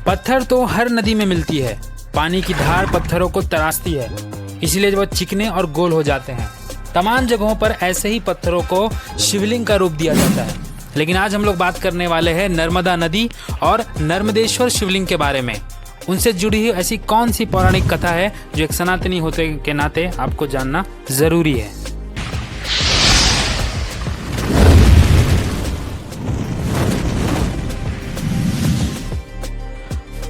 पत्थर तो हर नदी में मिलती है। पानी की धार पत्थरों को तराशती है, इसलिए वह चिकने और गोल हो जाते हैं। तमाम जगहों पर ऐसे ही पत्थरों को शिवलिंग का रूप दिया जाता है। लेकिन आज हम लोग बात करने वाले हैं नर्मदा नदी और नर्मदेश्वर शिवलिंग के बारे में। उनसे जुड़ी हुई ऐसी कौन सी पौराणिक कथा है जो एक सनातनी होते के नाते आपको जानना जरूरी है।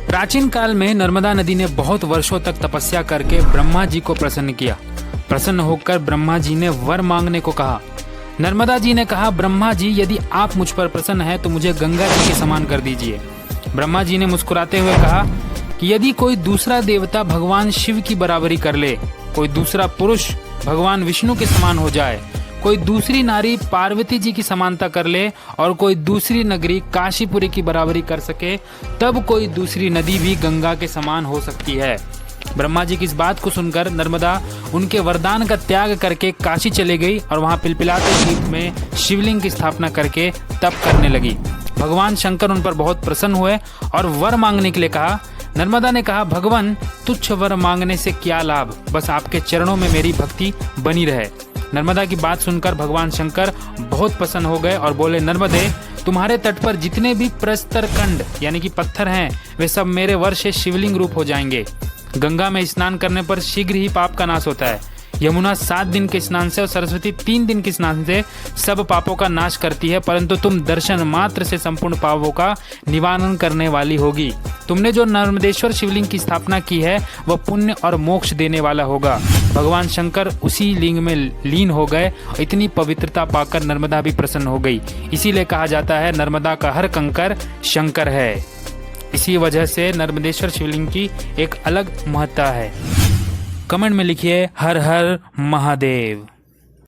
प्राचीन काल में नर्मदा नदी ने बहुत वर्षों तक तपस्या करके ब्रह्मा जी को प्रसन्न किया। प्रसन्न होकर ब्रह्मा जी ने वर मांगने को कहा। नर्मदा जी ने कहा, ब्रह्मा जी यदि आप मुझ पर प्रसन्न हैं तो मुझे गंगा जी के समान कर दीजिए। ब्रह्मा जी ने मुस्कुराते हुए कहा कि यदि कोई दूसरा देवता भगवान शिव की बराबरी कर ले, कोई दूसरा पुरुष भगवान विष्णु के समान हो जाए, कोई दूसरी नारी पार्वती जी की समानता कर ले और कोई दूसरी नगरी काशीपुरी की बराबरी कर सके, तब कोई दूसरी नदी भी गंगा के समान हो सकती है। ब्रह्मा जी की इस बात को सुनकर नर्मदा उनके वरदान का त्याग करके काशी चले गई और वहां पिलपिलाते गीत में शिवलिंग की स्थापना करके तप करने लगी। भगवान शंकर उन पर बहुत प्रसन्न हुए और वर मांगने के लिए कहा। नर्मदा ने कहा, भगवान तुच्छ वर मांगने से क्या लाभ, बस आपके चरणों में मेरी भक्ति बनी रहे। नर्मदा की बात सुनकर भगवान शंकर बहुत प्रसन्न हो गए और बोले, नर्मदे तुम्हारे तट पर जितने भी प्रस्तर खंड यानी कि पत्थर हैं वे सब मेरे वर से शिवलिंग रूप हो जाएंगे। गंगा में स्नान करने पर शीघ्र ही पाप का नाश होता है। यमुना 7 दिन के स्नान से और सरस्वती 3 दिन के स्नान से सब पापों का नाश करती है, परंतु तुम दर्शन मात्र से संपूर्ण पापों का निवारण करने वाली होगी। तुमने जो नर्मदेश्वर शिवलिंग की स्थापना की है वह पुण्य और मोक्ष देने वाला होगा। भगवान शंकर उसी लिंग में लीन हो गए। इतनी पवित्रता पाकर नर्मदा भी प्रसन्न हो गई। इसीलिए कहा जाता है नर्मदा का हर कंकर शंकर है। इसी वजह से नर्मदेश्वर शिवलिंग की एक अलग महत्ता है। कमेंट में लिखिए हर हर महादेव।